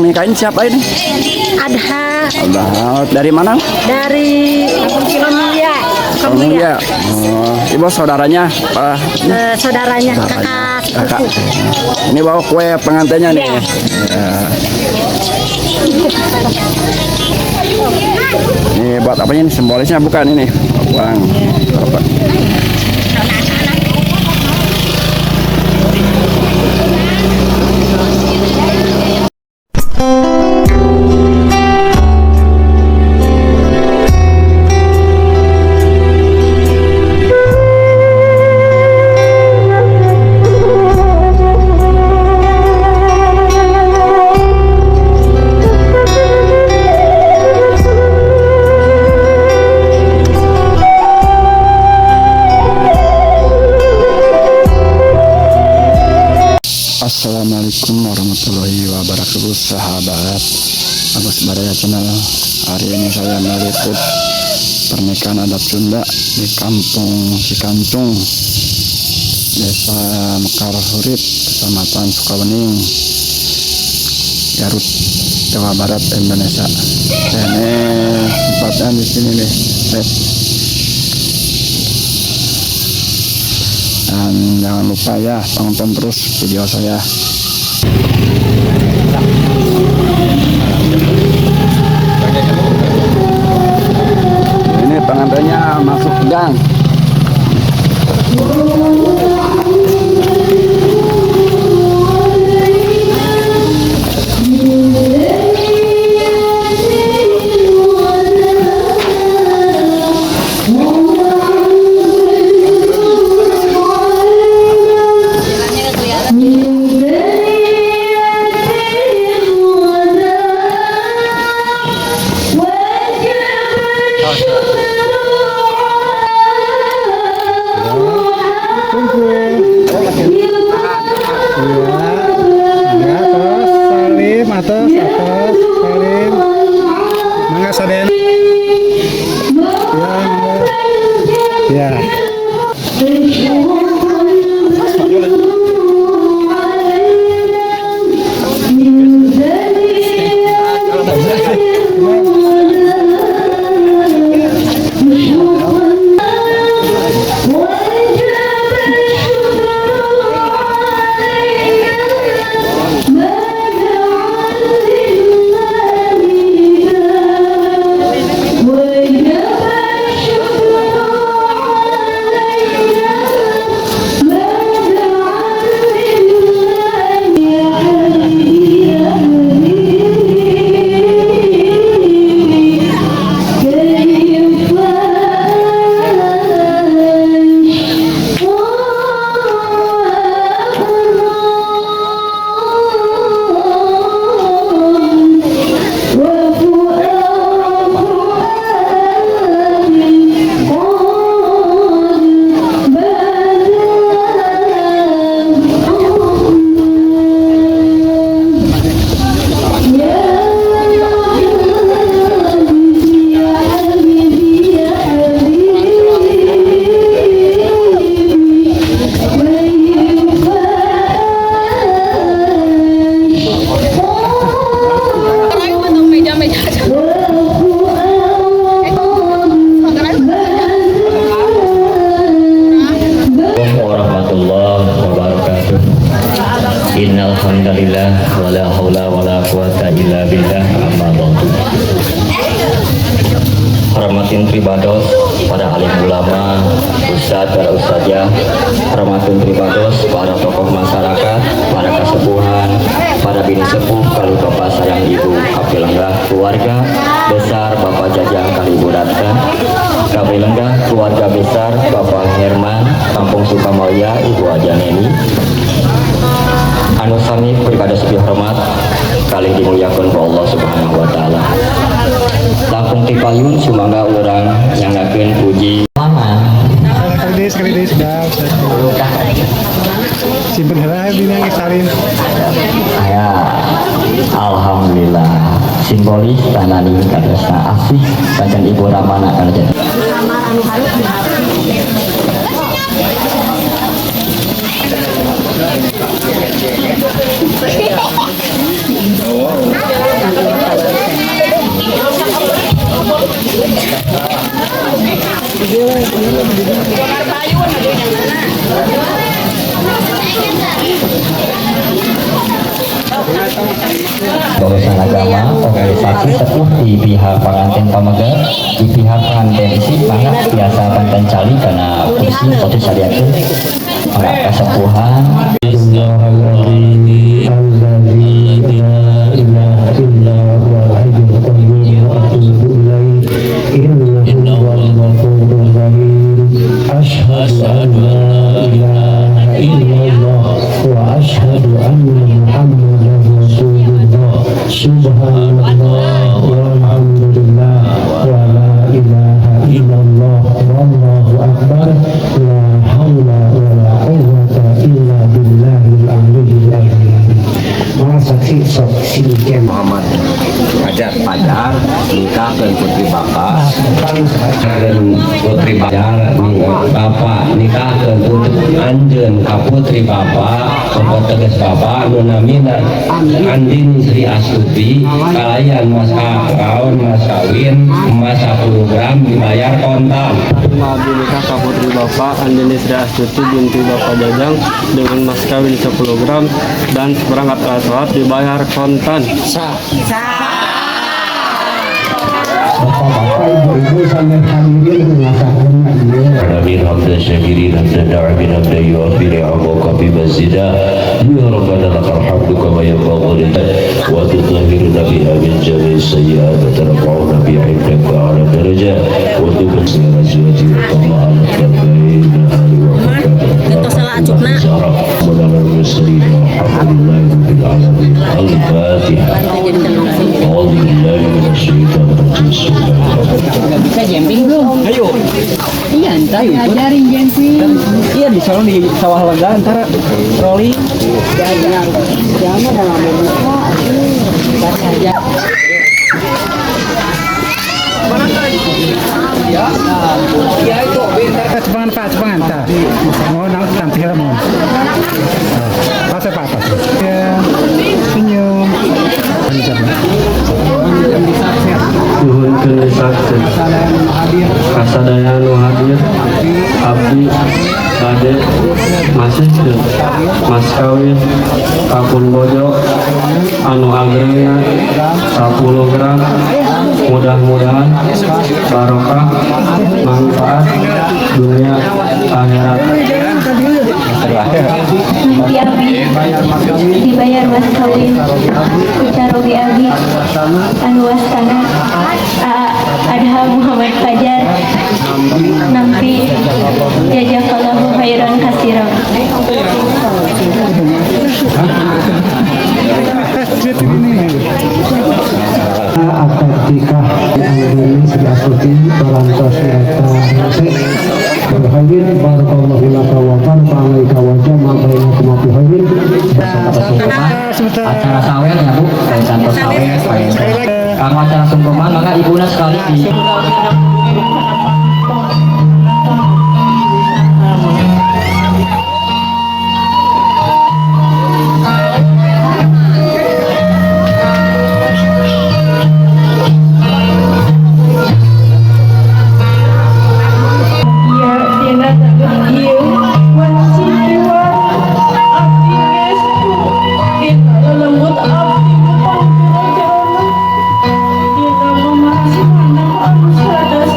nikahin siapa ini? Adha Udah dari mana? dari Kamulia. Kamulia. Oh, ibu saudaranya apa? Saudaranya Kakak. kakak. Ini bawa kue pengantinnya nih. Iya. Ya. Ini buat apanya ini? Simbolisnya bukan ini? Uang. Apa? Assalamualaikum warahmatullahi wabarakatuh, sahabat Agus Baraya Channel. Hari ini saya meliput pernikahan adat Sunda di Kampung Cikancung, Desa Mekar Hurip, Kecamatan Sukawening, Garut, Jawa Barat, Indonesia. Ini tempatnya di sini nih. Dan jangan lupa ya, tonton terus video saya. Ini pengantinnya masuk gang. Atas salim mangga saden ya Innalhamdulillah wala haula wala quwata illa billah amma ba'du. Hormatin pribados para alim ulama, ustadz, para ustadzah, hormatin pribados para tokoh masyarakat, para kasepuhan, para bini sepuh, kali bapak sayang ibu abdi lenggah, keluarga besar Bapak Jajang kali ibu Ratna, kami lenggah keluarga besar Bapak Herman, Kampung Sukamulya, Ibu Aja Neni, anu sami pribados lebih hormat kali dimuliakan ku Allah Subhanahu wa taala. Langkung tipayun sumangga urang nyangakeun puji paman. Sekali deh sudah. Simpen heula dina salin. Aya alhamdulillah simbolis tanani kadosna asih pancen Ibu Ramana kana jadi. Kamar anu halus di urusan agama, organisasi sepuh di pihak pengantin pamagar, di pihak pengantin isi mangga biasa panten cali karena kursi satu syariatun kesepuhan. Subhanallah walhamdulillah wa la ilaha illallah wallahu akbar la haula wa la quwwata illa billahil aliyyil azim. Saksi saksi Muhammad Fajar nikah dan putri Bapak dan putri Fajar Bapak nikah dan putri Anjen ka putri Bapak sobat tegas Bapak nunamina Andin Sri Astuti kalian mas kaun mas kawin emas 10 gram dibayar kontan. Nabi nikah ka putri Bapak Andini Sri Astuti binti Bapak Jajang dengan mas kawin 10 gram dan seperangkat alat sholat dibayar kontan. Bapak-bapak, ibu-ibu sampai hadirin mengatakan Amin hamdan syakirin hamdan na'imin hamdan yu'afi ni'amaka bimazida ya Rabbana lakal hamdu kama yanbaghi wa tutahhiruna biha min jami'i sayyi'at wa tarfa'una biha indaka ala darajat wa tubassiruna azwaji wa tama'an wa baina ahli wa Kita salah acukna. Mudah-mudahan muslim alhamdulillah rabbil alamin al-fatihah a'udzu billahi minasyaitonir rajim. Bisa jemping belum? Ayo. Iya, entar ajarin jemping. Iya, di sana di sawah lega antara troli. Jangan dalam buka. Saja. Ya itu bentar cepangan Pak, cepangan tak. Mau nanti mau. Pas Pak. Ya. Senyum. Nuhun keun saksen kasadaya nu hadir abdi bade masihkeun mas kawin kapun bojo anu agrengna 10 gram mudah-mudahan barokah manfaat dunia akhirat. Dibayar mas kawin kita Robi Abi anu wastana Adha Muhammad Fajar nampi jazakallahu khairan katsiran. Akad nikah Andini Sri Astuti Balantos Berhadirin barakallahu laka wa baraka alaika wa jama'a bainakum fi khairin. Acara sawer ya Bu, kaitan sawer. Kalau acara sungkeman maka ibuna sekali di Atas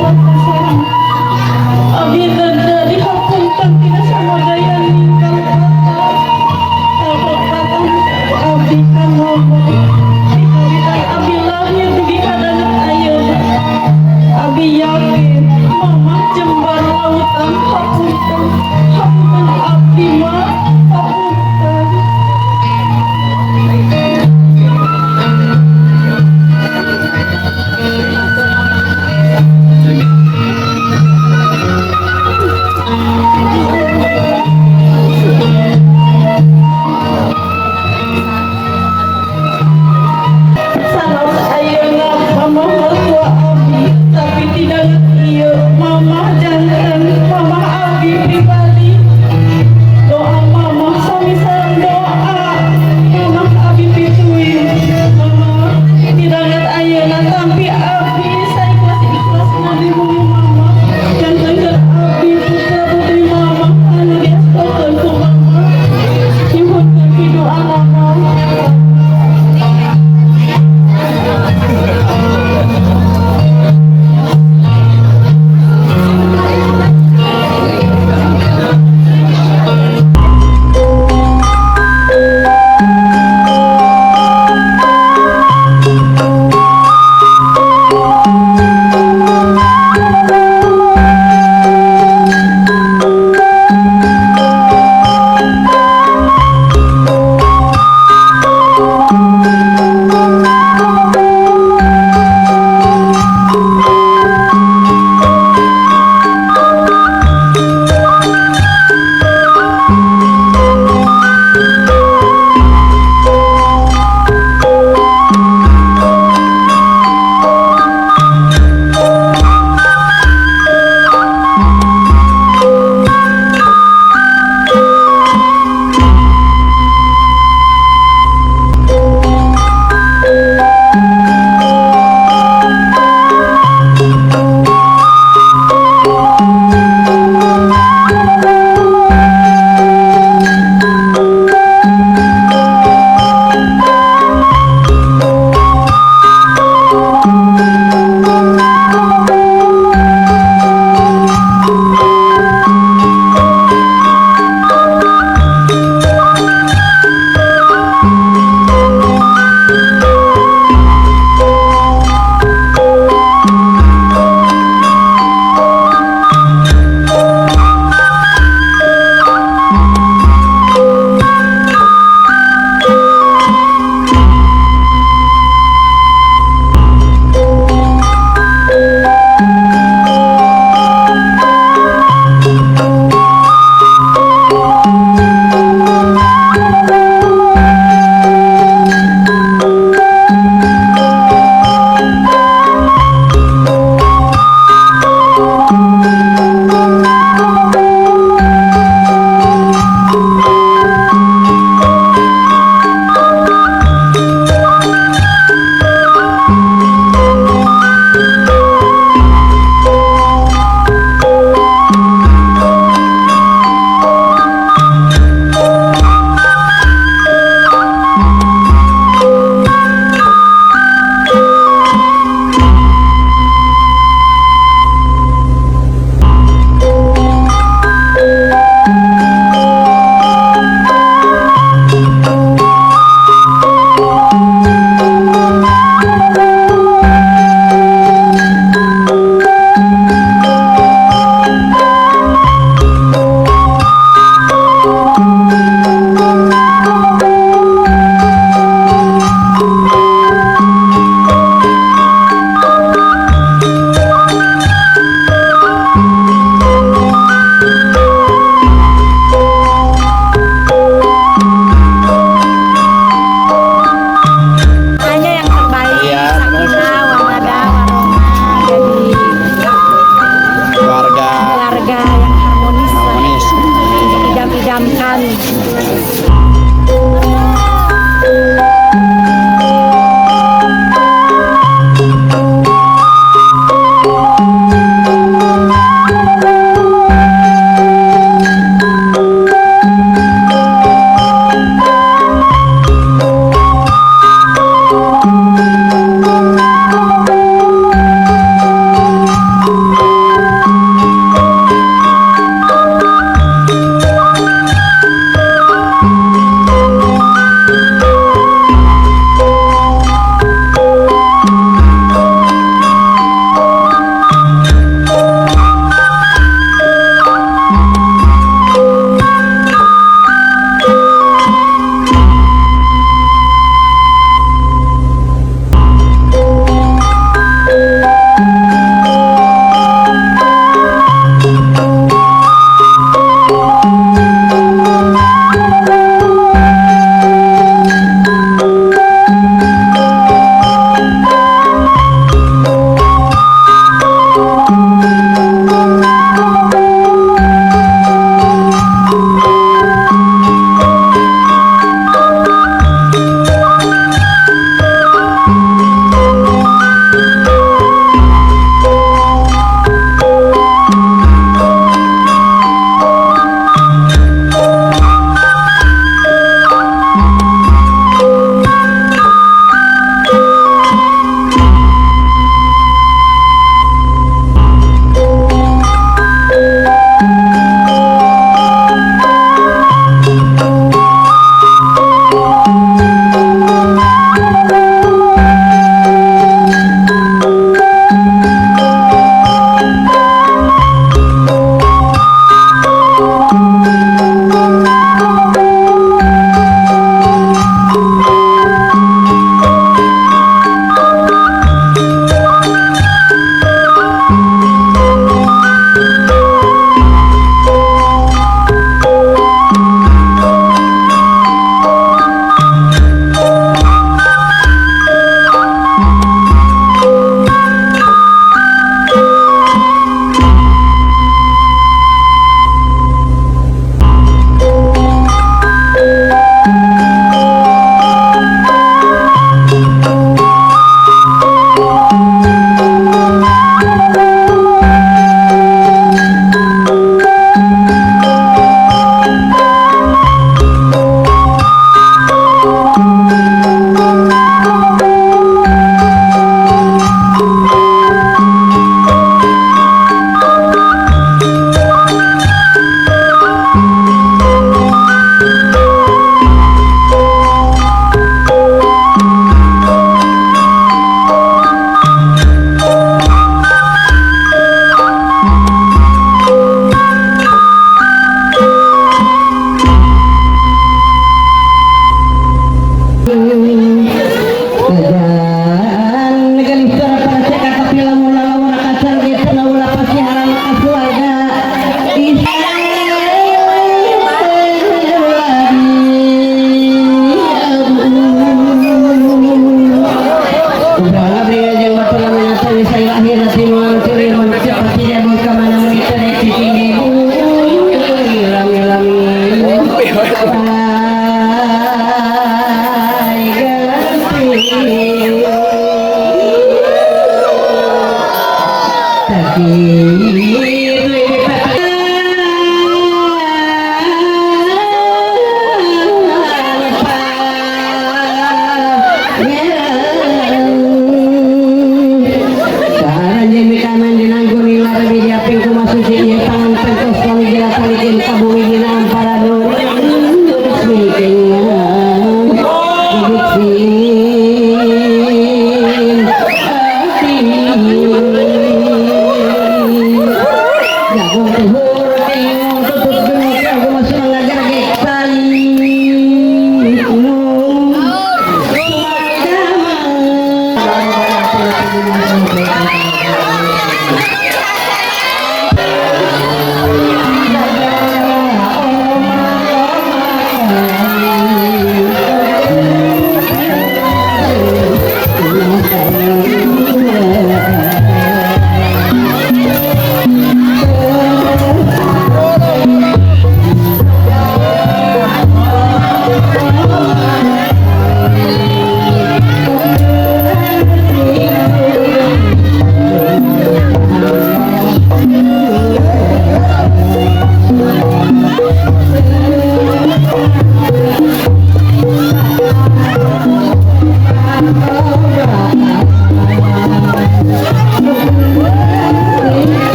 Terima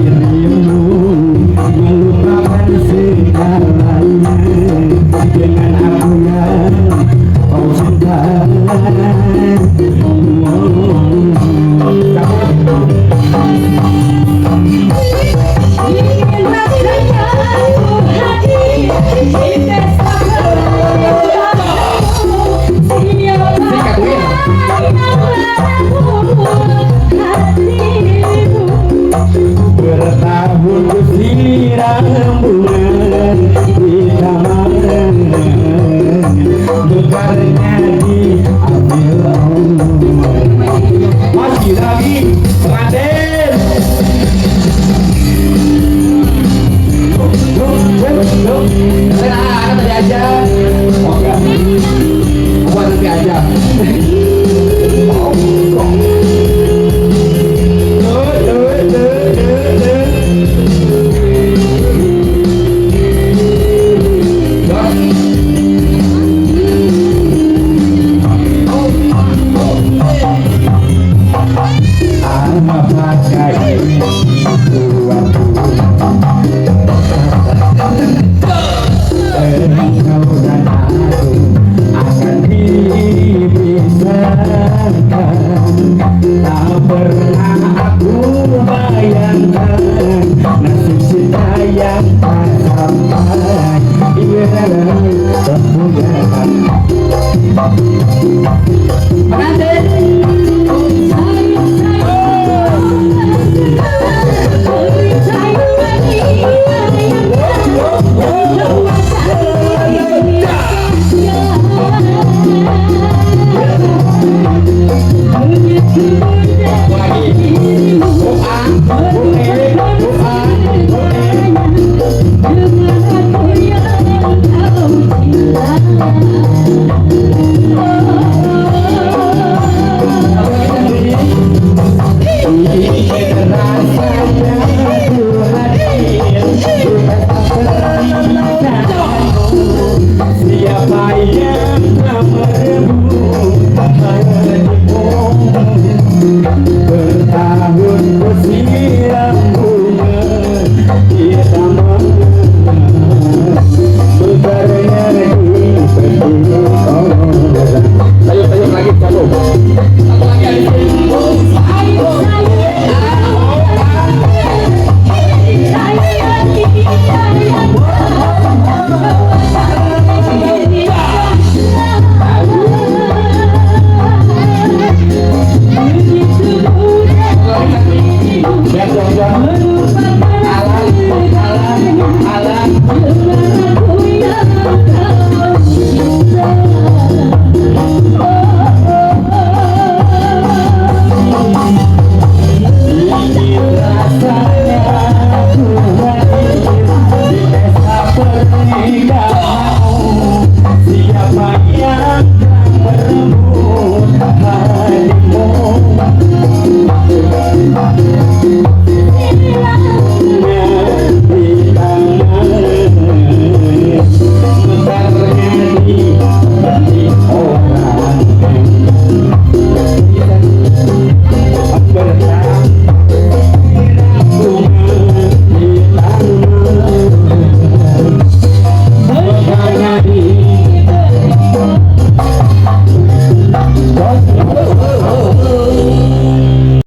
Rahiim